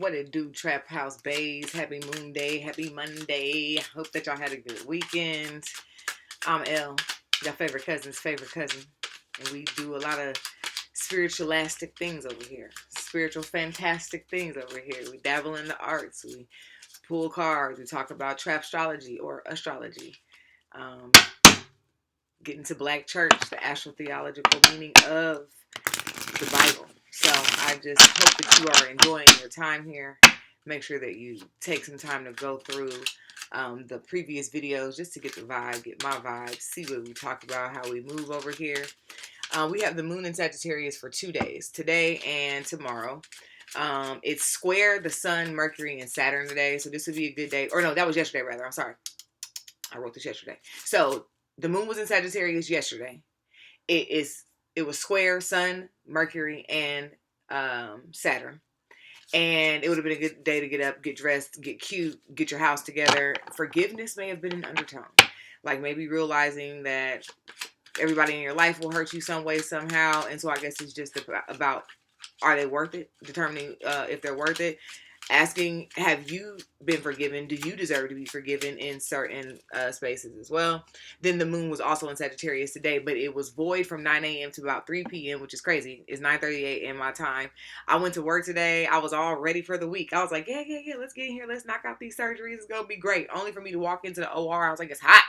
What it do, Trap House Bays? Happy Moon Day, happy Monday. Hope that y'all had a good weekend. I'm Elle, your favorite cousin's favorite cousin. And we do a lot of spiritualistic things over here. Spiritual, fantastic things over here. We dabble in the arts. We pull cards. We talk about trapstrology or astrology. Um, get into Black Church, the astrotheological meaning of the Bible. So I just hope that you are enjoying your time here. Make sure that you take some time to go through the previous videos just to get the vibe, get my vibe, see what we talk about, how we move over here. We have the moon in Sagittarius for 2 days, today and tomorrow. It's square the sun, Mercury, and Saturn today. So this would be a good day. Or no, that was yesterday rather. I'm sorry. I wrote this yesterday. So the moon was in Sagittarius yesterday. It was square Sun, Mercury, and Saturn. And it would have been a good day to get up, get dressed, get cute, get your house together. Forgiveness may have been an undertone. Like maybe realizing that everybody in your life will hurt you some way, somehow. And so I guess it's just about are they worth it? Determining if they're worth it. Asking, have you been forgiven? Do you deserve to be forgiven in certain spaces as well? Then the moon was also in Sagittarius today, but it was void from 9 a.m. to about 3 p.m., which is crazy. It's 9:30 a.m. my time. I went to work today. I was all ready for the week. I was like, yeah, let's get in here. Let's knock out these surgeries. It's going to be great. Only for me to walk into the OR. I was like, it's hot.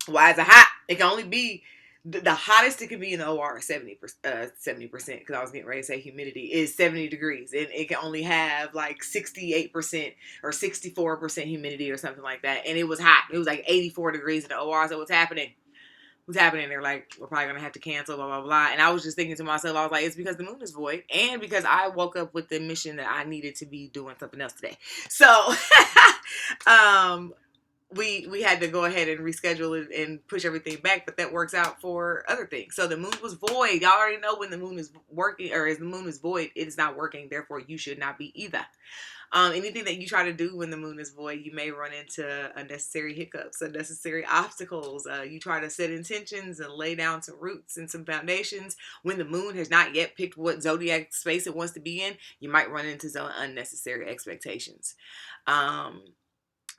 Why is it hot? It can only be the hottest it can be in the OR is 70%, because I was getting ready to say humidity is 70 degrees, and it can only have like 68% or 64% humidity or something like that. And it was hot. It was like 84 degrees in the OR. So what's happening? What's happening? They're like, we're probably gonna have to cancel, blah blah blah. And I was just thinking to myself, I was like, it's because the moon is void, and because I woke up with the mission that I needed to be doing something else today. So, we had to go ahead and reschedule it and push everything back, but that works out for other things. So the moon was void. Y'all already know when the moon is working, or as the moon is void, it is not working. Therefore, you should not be either. Anything that you try to do when the moon is void, you may run into unnecessary hiccups, unnecessary obstacles. You try to set intentions and lay down some roots and some foundations. When the moon has not yet picked what zodiac space it wants to be in, you might run into some unnecessary expectations.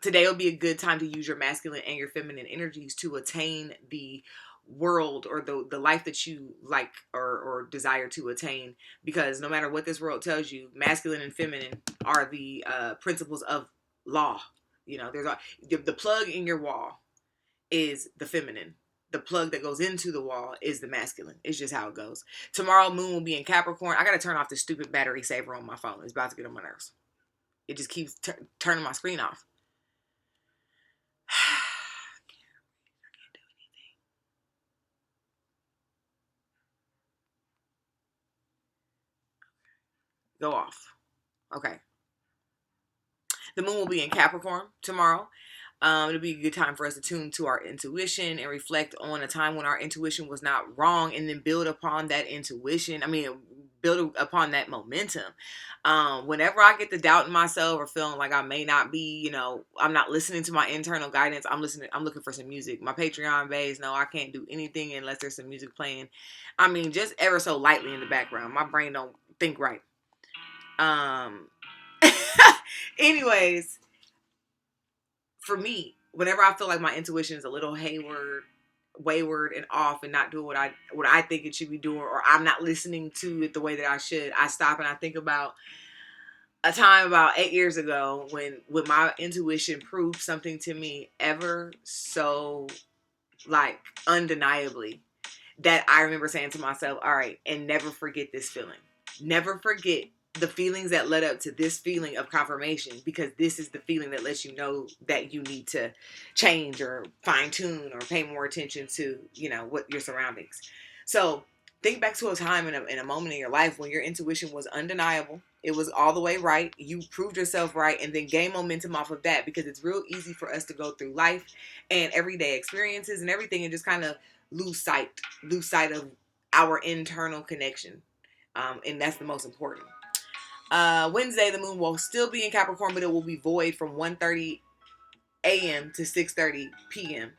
Today will be a good time to use your masculine and your feminine energies to attain the world or the life that you like or desire to attain, because no matter what this world tells you, masculine and feminine are the principles of law. You know, the plug in your wall is the feminine. The plug that goes into the wall is the masculine. It's just how it goes. Tomorrow, moon will be in Capricorn. I got to turn off this stupid battery saver on my phone. It's about to get on my nerves. It just keeps turning my screen off. Go off. Okay. The moon will be in Capricorn tomorrow. It'll be a good time for us to tune to our intuition and reflect on a time when our intuition was not wrong, and then build upon that intuition. Build upon that momentum. Whenever I get the doubt in myself or feeling like I may not be, I'm not listening to my internal guidance. I'm looking for some music. My Patreon bays know I can't do anything unless there's some music playing. Just ever so lightly in the background. My brain don't think right. Anyways, for me, whenever I feel like my intuition is a little wayward and off and not doing what I think it should be doing, or I'm not listening to it the way that I should, I stop and I think about a time about 8 years ago when my intuition proved something to me ever so like undeniably, that I remember saying to myself, all right, and never forget this feeling. Never forget the feelings that led up to this feeling of confirmation, because this is the feeling that lets you know that you need to change or fine tune or pay more attention to, what your surroundings. So think back to a time in a moment in your life when your intuition was undeniable. It was all the way right. You proved yourself right, and then gain momentum off of that, because it's real easy for us to go through life and everyday experiences and everything and just kind of lose sight of our internal connection. And that's the most important. Wednesday, the moon will still be in Capricorn, but it will be void from 1:30 a.m. to 6:30 p.m.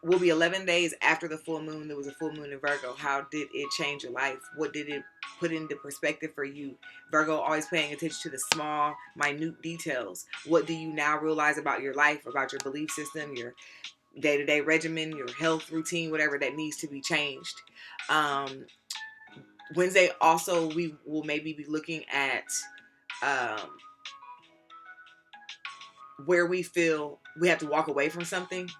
will be 11 days after the full moon. There was a full moon in Virgo. How did it change your life? What did it put into perspective for you? Virgo, always paying attention to the small, minute details. What do you now realize about your life, about your belief system, your day-to-day regimen, your health routine, whatever that needs to be changed? Wednesday, also, we will maybe be looking at um, where we feel we have to walk away from something,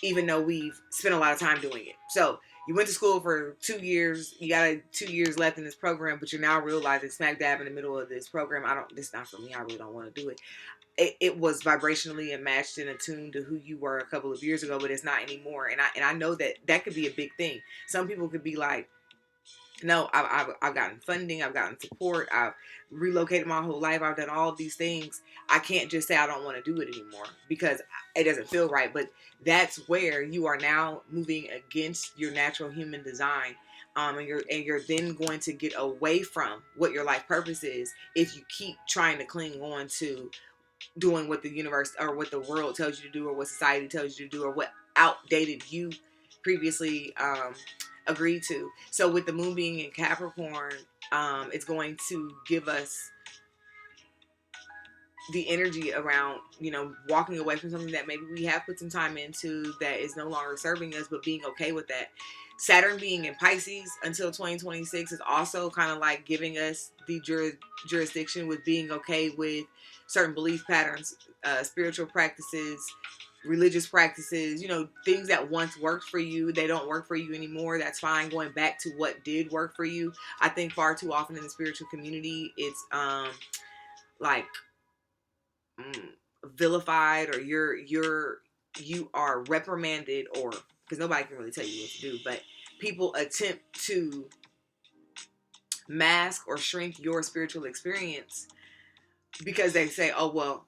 even though we've spent a lot of time doing it. So you went to school for 2 years, you got 2 years left in this program, but you're now realizing smack dab in the middle of this program, this is not for me, I really don't want to do it. It was vibrationally and matched and attuned to who you were a couple of years ago, but it's not anymore. And I know that could be a big thing. Some people could be like, no, I've gotten funding, I've gotten support, I've relocated my whole life, I've done all of these things. I can't just say I don't want to do it anymore because it doesn't feel right. But that's where you are now moving against your natural human design. And you're then going to get away from what your life purpose is if you keep trying to cling on to doing what the universe or what the world tells you to do or what society tells you to do or what outdated you previously agreed to. So with the moon being in Capricorn, it's going to give us the energy around, walking away from something that maybe we have put some time into that is no longer serving us, but being okay with that. Saturn being in Pisces until 2026 is also kind of like giving us the jurisdiction with being okay with certain belief patterns, spiritual practices, religious practices, things that once worked for you, they don't work for you anymore. That's fine. Going back to what did work for you. I think far too often in the spiritual community, it's like vilified, or you are reprimanded, or because nobody can really tell you what to do, but people attempt to mask or shrink your spiritual experience because they say, oh well,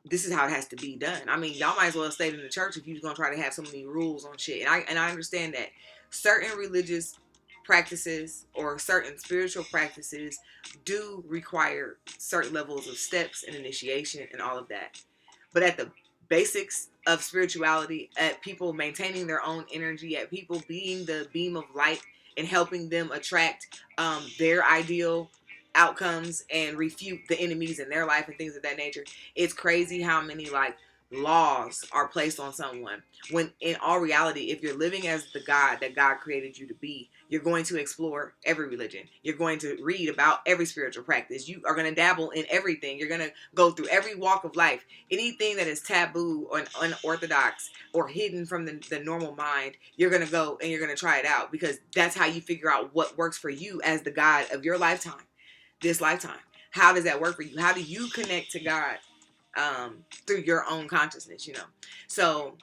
this is how it has to be done. I mean, y'all might as well stay in the church if you're gonna try to have so many rules on shit. And I understand that certain religious practices or certain spiritual practices do require certain levels of steps and initiation and all of that. But at the basics of spirituality, at people maintaining their own energy, at people being the beam of light and helping them attract their ideal outcomes and refute the enemies in their life and things of that nature. It's crazy how many like laws are placed on someone when in all reality, if you're living as the God that God created you to be, you're going to explore every religion, you're going to read about every spiritual practice, you are going to dabble in everything, you're going to go through every walk of life. Anything that is taboo or unorthodox or hidden from the normal mind, you're going to go and you're going to try it out, because that's how you figure out what works for you as the God of your lifetime, this lifetime. How does that work for you? How do you connect to God through your own consciousness? So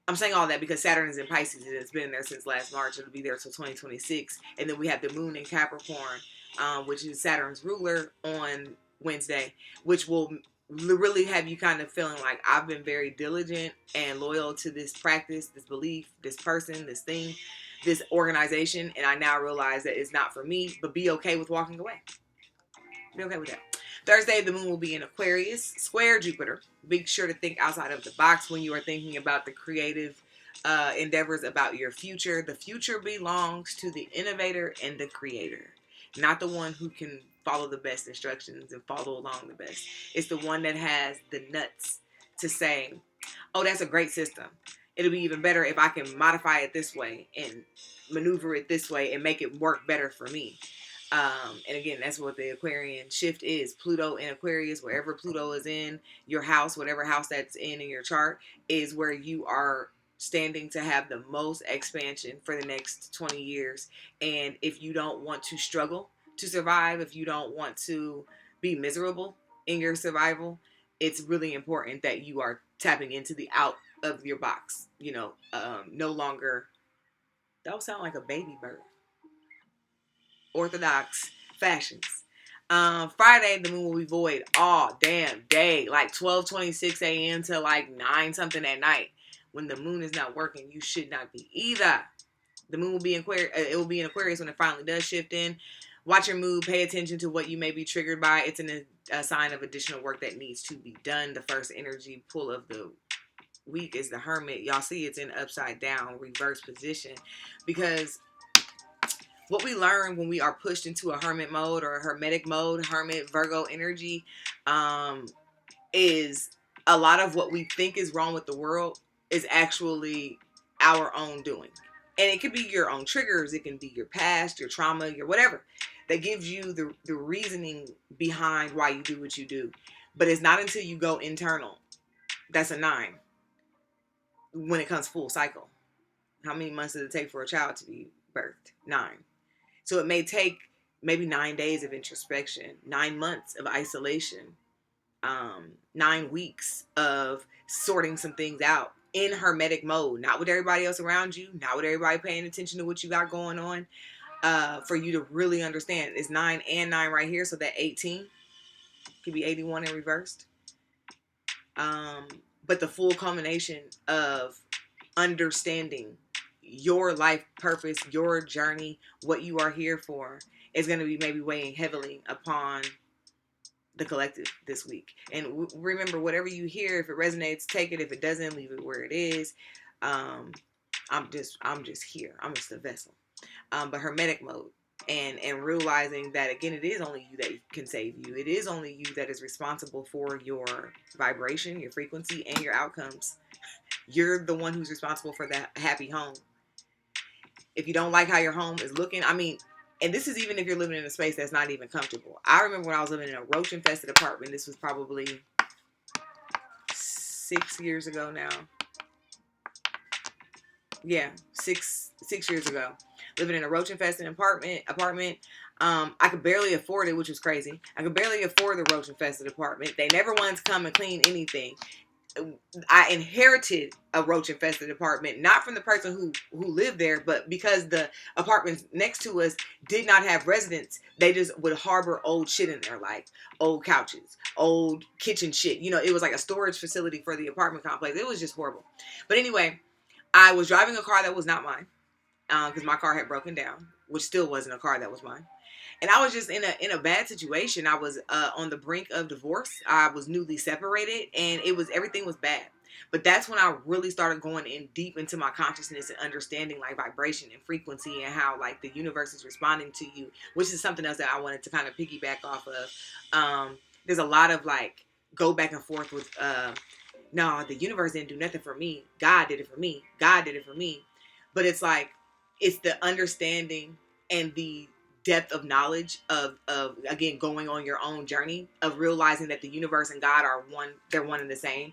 I'm saying all that because Saturn is in Pisces and it's been there since last March. It'll be there till 2026. And then we have the moon in Capricorn, which is Saturn's ruler, on Wednesday, which will really have you kind of feeling like I've been very diligent and loyal to this practice, this belief, this person, this thing, this organization. And I now realize that it's not for me, but be okay with walking away. Be okay with that. Thursday, the moon will be in Aquarius, square Jupiter. Be sure to think outside of the box when you are thinking about the creative endeavors about your future. The future belongs to the innovator and the creator, not the one who can follow the best instructions and follow along the best. It's the one that has the nuts to say, oh, that's a great system. It'll be even better if I can modify it this way and maneuver it this way and make it work better for me. And again, that's what the Aquarian shift is. Pluto in Aquarius, wherever Pluto is in your house, whatever house that's in your chart, is where you are standing to have the most expansion for the next 20 years. And if you don't want to struggle to survive, if you don't want to be miserable in your survival, it's really important that you are tapping into the out of your box. No longer, that would sound like a baby bird. Orthodox fashions. Friday, the moon will be void all damn day, like 12:26 a.m. to like 9 something at night. When the moon is not working, you should not be either. The moon will be in Aquarius. It will be in Aquarius when it finally does shift in. Watch your mood. Pay attention to what you may be triggered by. It's a sign of additional work that needs to be done. The first energy pull of the week is the Hermit. Y'all see it's in upside down, reverse position, because what we learn when we are pushed into a hermit mode or a hermetic mode, hermit Virgo energy, is a lot of what we think is wrong with the world is actually our own doing. And it could be your own triggers, it can be your past, your trauma, your whatever, that gives you the reasoning behind why you do what you do. But it's not until you go internal. That's a 9 when it comes full cycle. How many months does it take for a child to be birthed? 9. So it may take maybe 9 days of introspection, 9 months of isolation, 9 weeks of sorting some things out in hermetic mode, not with everybody else around you, not with everybody paying attention to what you got going on, for you to really understand. It's 9 and 9 right here, so that 18 could be 81 in reversed. But the full culmination of understanding your life purpose, your journey, what you are here for, is going to be maybe weighing heavily upon the collective this week. And remember, whatever you hear, if it resonates, take it. If it doesn't, leave it where it is. I'm just here. I'm just a vessel. But hermetic mode, and realizing that, again, it is only you that can save you. It is only you that is responsible for your vibration, your frequency, and your outcomes. You're the one who's responsible for that happy home. If you don't like how your home is looking, I mean, and this is even if you're living in a space that's not even comfortable. I remember when I was living in a roach-infested apartment. This was probably 6 years ago now. Yeah, six years ago. Living in a roach-infested apartment. I could barely afford it, which was crazy. I could barely afford the roach-infested apartment. They never wanted to come and clean anything. I inherited a roach-infested apartment, not from the person who lived there, but because the apartments next to us did not have residents. They just would harbor old shit in there, like old couches, old kitchen shit. You know, it was like a storage facility for the apartment complex. It was just horrible. But anyway, I was driving a car that was not mine, because my car had broken down, which still wasn't a car that was mine. And I was just in a bad situation. I was on the brink of divorce. I was newly separated, and everything was bad. But that's when I really started going in deep into my consciousness and understanding like vibration and frequency and how like the universe is responding to you, which is something else that I wanted to kind of piggyback off of. There's a lot of like go back and forth with, no, the universe didn't do nothing for me. God did it for me. God did it for me. But it's like, it's the understanding and the depth of knowledge of again, going on your own journey of realizing that the universe and God are one. They're one and the same.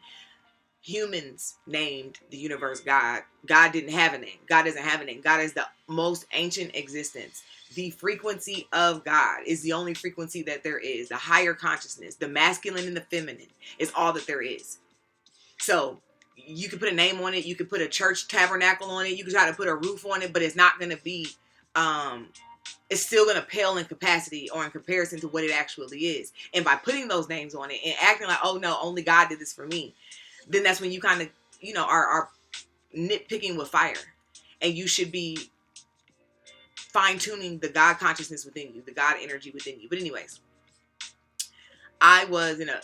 Humans named the universe God. God didn't have a name. God doesn't have a name. God is the most ancient existence. The frequency of God is the only frequency that there is. The higher consciousness, the masculine and the feminine, is all that there is. So you can put a name on it. You can put a church tabernacle on it. You can try to put a roof on it, but it's not going to be, it's still going to pale in capacity or in comparison to what it actually is. And by putting those names on it and acting like, oh no, only God did this for me, then that's when you kind of, are nitpicking with fire. And you should be fine-tuning the God consciousness within you, the God energy within you. But anyways, I was in a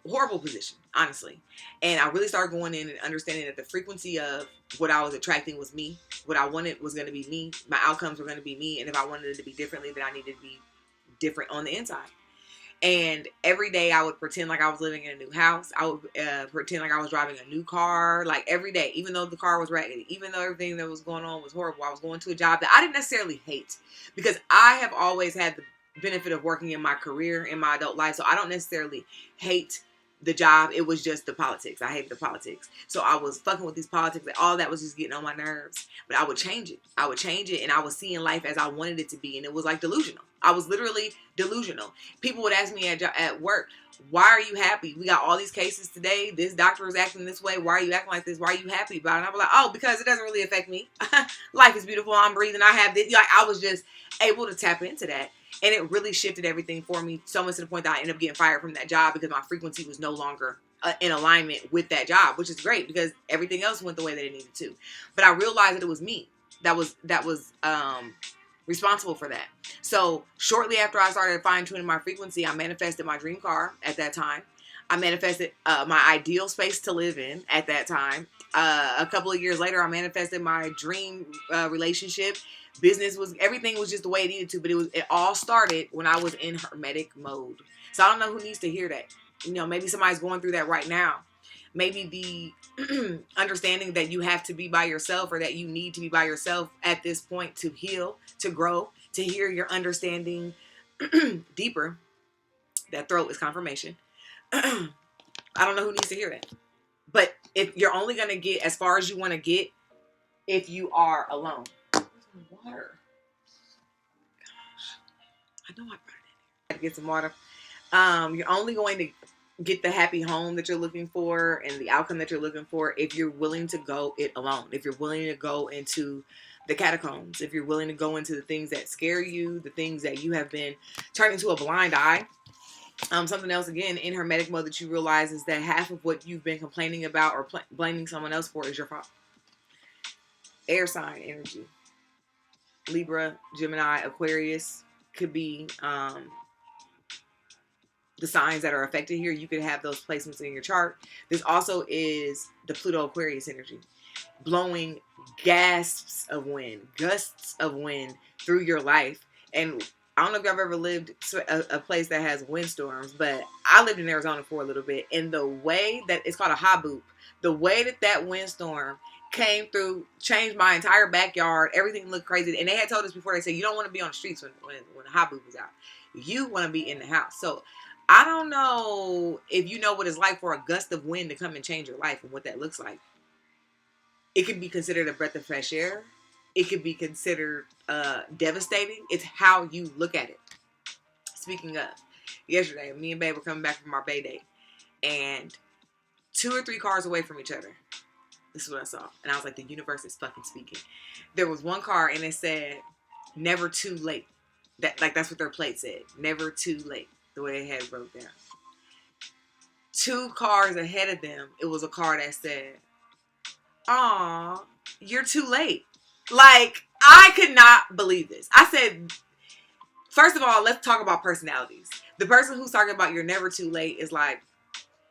horrible position, honestly. And I really started going in and understanding that the frequency of what I was attracting was me. What I wanted was going to be me. My outcomes were going to be me. And if I wanted it to be differently, then I needed to be different on the inside. And every day I would pretend like I was living in a new house. I would pretend like I was driving a new car, like every day, even though the car was raggedy, even though everything that was going on was horrible. I was going to a job that I didn't necessarily hate, because I have always had the benefit of working in my career, in my adult life. So I don't necessarily hate the job. It was just the politics. I hated the politics. So I was fucking with these politics. And all that was just getting on my nerves. But I would change it. And I was seeing life as I wanted it to be. And it was like delusional. I was literally delusional. People would ask me at work, why are you happy? We got all these cases today. This doctor is acting this way. Why are you acting like this? Why are you happy about it? And I was like, oh, because it doesn't really affect me. Life is beautiful. I'm breathing. I have this. Like, I was just able to tap into that. And it really shifted everything for me, so much to the point that I ended up getting fired from that job because my frequency was no longer in alignment with that job, which is great because everything else went the way that it needed to. But I realized that it was me that was responsible for that. So shortly after I started fine-tuning my frequency, I manifested my dream car at that time. I manifested my ideal space to live in at that time. A couple of years later, I manifested my dream relationship. Everything was just the way it needed to, but it all started when I was in hermetic mode. So I don't know who needs to hear that. Maybe somebody's going through that right now. Maybe the understanding that you have to be by yourself, or that you need to be by yourself at this point to heal, to grow, to hear your understanding deeper. That throat is confirmation. I don't know who needs to hear that. But if you're only going to get as far as you want to get if you are alone. Where's my water? Gosh. I know I brought it in here. I had to get some water. You're only going to get the happy home that you're looking for and the outcome that you're looking for if you're willing to go it alone. If you're willing to go into the catacombs. If you're willing to go into the things that scare you, the things that you have been turning to a blind eye. Something else, again, in hermetic mode that you realize is that half of what you've been complaining about or blaming someone else for is your fault. Air sign energy. Libra, Gemini, Aquarius could be the signs that are affected here. You could have those placements in your chart. This also is the Pluto Aquarius energy. Blowing gasps of wind, gusts of wind through your life. And I don't know if y'all have ever lived a place that has windstorms, but I lived in Arizona for a little bit. And the way that, it's called a haboop, the way that windstorm came through changed my entire backyard. Everything looked crazy. And they had told us before, they said, you don't want to be on the streets when the haboop is out. You want to be in the house. So I don't know if you know what it's like for a gust of wind to come and change your life and what that looks like. It could be considered a breath of fresh air. It could be considered devastating. It's how you look at it. Speaking of, yesterday, me and Babe were coming back from our Bay date. And 2 or 3 cars away from each other. This is what I saw. And I was like, the universe is fucking speaking. There was one car and it said, never too late. That's what their plate said. Never too late. The way they had it broke down. 2 cars ahead of them, it was a car that said, aw, you're too late. Like, I could not believe this. I said, first of all, let's talk about personalities. The person who's talking about you're never too late is like,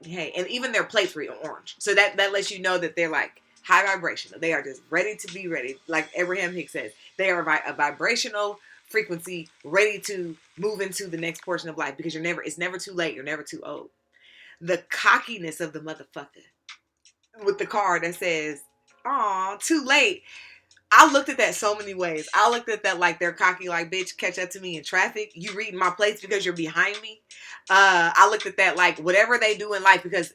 hey, and even their plates were orange. So that lets you know that they're like high vibrational. They are just ready to be ready. Like Abraham Hicks says, they are a vibrational frequency ready to move into the next portion of life because it's never too late. You're never too old. The cockiness of the motherfucker with the car that says, aw, too late. I looked at that so many ways. I looked at that like they're cocky, like, bitch, catch up to me in traffic. You reading my plates because you're behind me. I looked at that like whatever they do in life, because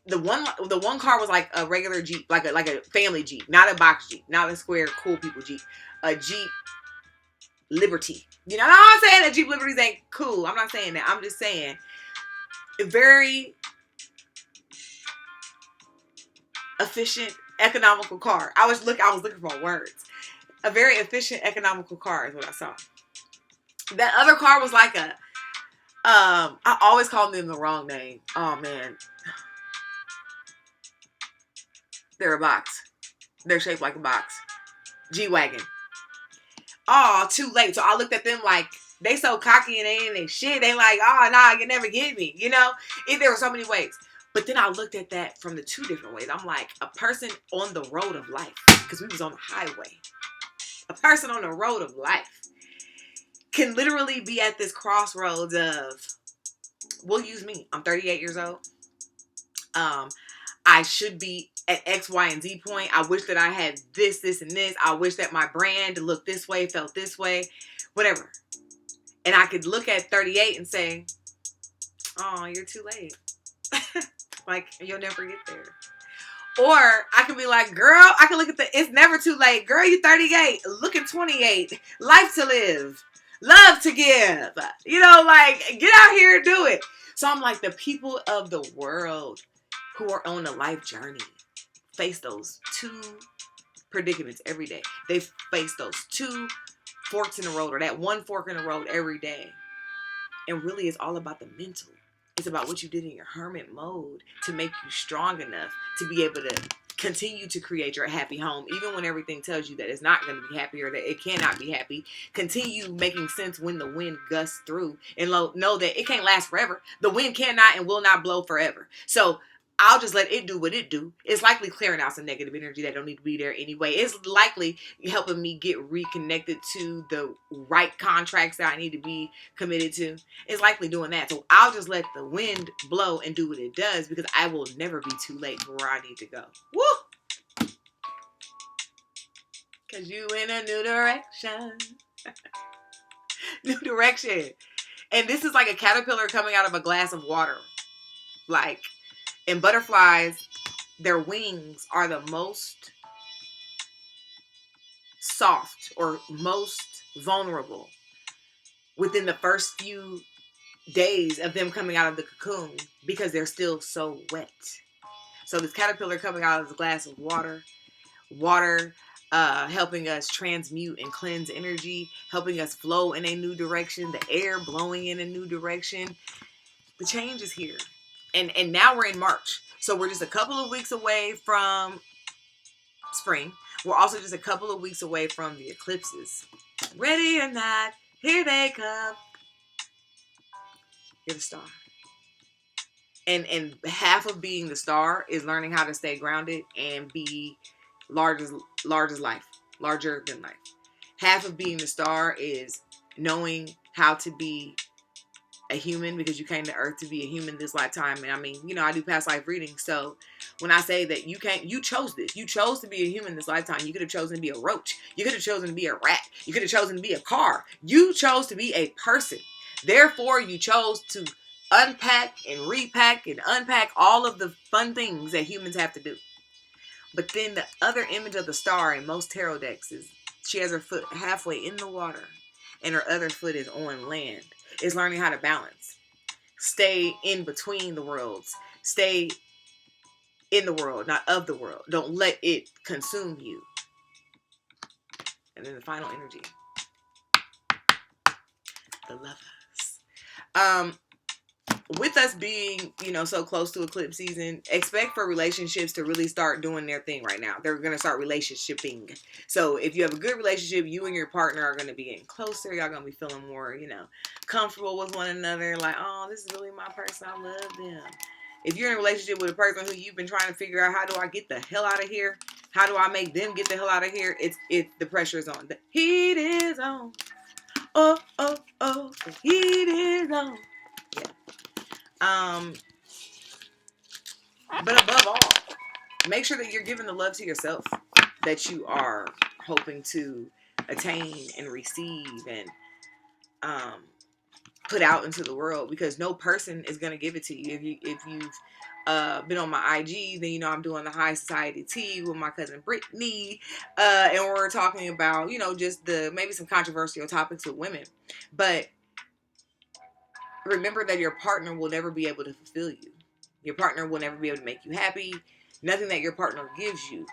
the one car was like a regular Jeep, like a family Jeep, not a box Jeep, not a square cool people Jeep, a Jeep Liberty. You know, I'm saying that Jeep Liberties ain't cool. I'm not saying that. I'm just saying a very efficient, economical car. I was looking for words. A very efficient, economical car is what I saw. That other car was like I always call them the wrong name. Oh man. They're a box. They're shaped like a box. G-Wagon. Oh, too late. So I looked at them like, they so cocky and they ain't they shit. They like, oh, nah, you never get me. You know? There were so many ways. But then I looked at that from the 2 different ways. I'm like, a person on the road of life, because we was on the highway. A person on the road of life can literally be at this crossroads of, we'll use me. I'm 38 years old. I should be at X, Y, and Z point. I wish that I had this, and this. I wish that my brand looked this way, felt this way, whatever. And I could look at 38 and say, oh, you're too late. Like, you'll never get there. Or I could be like, girl, I can look at it's never too late. Girl, you're 38, looking 28, life to live, love to give. You know, like, get out here and do it. So I'm like, the people of the world who are on a life journey face those 2 predicaments every day. They face those 2 forks in the road, or that 1 fork in the road every day. And really, it's all about the mental. It's about what you did in your hermit mode to make you strong enough to be able to Continue to create your happy home, even when everything tells you that it's not going to be happy or that it cannot be happy. Continue making sense when the wind gusts through, and know that it can't last forever. The wind cannot and will not blow forever. So I'll just let it do what it do. It's likely clearing out some negative energy that don't need to be there anyway. It's likely helping me get reconnected to the right contracts that I need to be committed to. It's likely doing that. So I'll just let the wind blow and do what it does, because I will never be too late for where I need to go. Woo! Because you in a new direction. New direction. And this is like a caterpillar coming out of a glass of water. Like, and butterflies, their wings are the most soft or most vulnerable within the first few days of them coming out of the cocoon, because they're still so wet. So this caterpillar coming out of this glass of water helping us transmute and cleanse energy, helping us flow in a new direction, the air blowing in a new direction. The change is here. And now we're in March. So we're just a couple of weeks away from spring. We're also just a couple of weeks away from the eclipses. Ready or not, here they come. You're the star. And half of being the star is learning how to stay grounded and be large as life, larger than life. Half of being the star is knowing how to be a human, because you came to earth to be a human this lifetime. And I mean, I do past life readings. So when I say that you chose this, you chose to be a human this lifetime. You could have chosen to be a roach. You could have chosen to be a rat. You could have chosen to be a car. You chose to be a person. Therefore, you chose to unpack and repack and unpack all of the fun things that humans have to do. But then the other image of the star in most tarot decks is she has her foot halfway in the water and her other foot is on land. It's learning how to balance. Stay in between the worlds. Stay in the world, not of the world. Don't let it consume you. And then the final energy. The lovers. With us being, so close to eclipse season, expect for relationships to really start doing their thing right now. They're going to start relationshiping. So if you have a good relationship, you and your partner are going to be getting closer. Y'all going to be feeling more, comfortable with one another. Like, oh, this is really my person. I love them. If you're in a relationship with a person who you've been trying to figure out, how do I get the hell out of here? How do I make them get the hell out of here? The pressure is on. The heat is on. Oh, oh, oh. The heat is on. Yeah. But above all, make sure that you're giving the love to yourself that you are hoping to attain and receive and put out into the world, because no person is going to give it to you. If you've been on my IG, then I'm doing the High Society Tea with my cousin Brittany, and we're talking about just maybe some controversial topics with women, but remember that your partner will never be able to fulfill you. Your partner will never be able to make you happy. Nothing that your partner gets you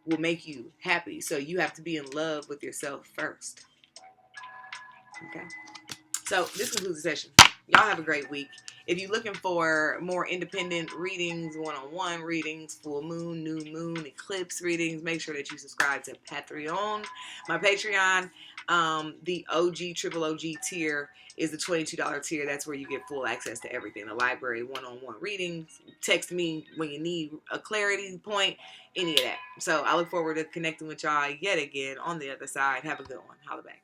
will make you happy. So you have to be in love with yourself first. Okay. So this concludes the session. Y'all have a great week. If you're looking for more independent readings, one-on-one readings, full moon, new moon, eclipse readings, make sure that you subscribe to Patreon. My Patreon, the OG, triple OG tier is the $22 tier. That's where you get full access to everything. The library, one-on-one readings. Text me when you need a clarity point, any of that. So I look forward to connecting with y'all yet again on the other side. Have a good one. Holla back.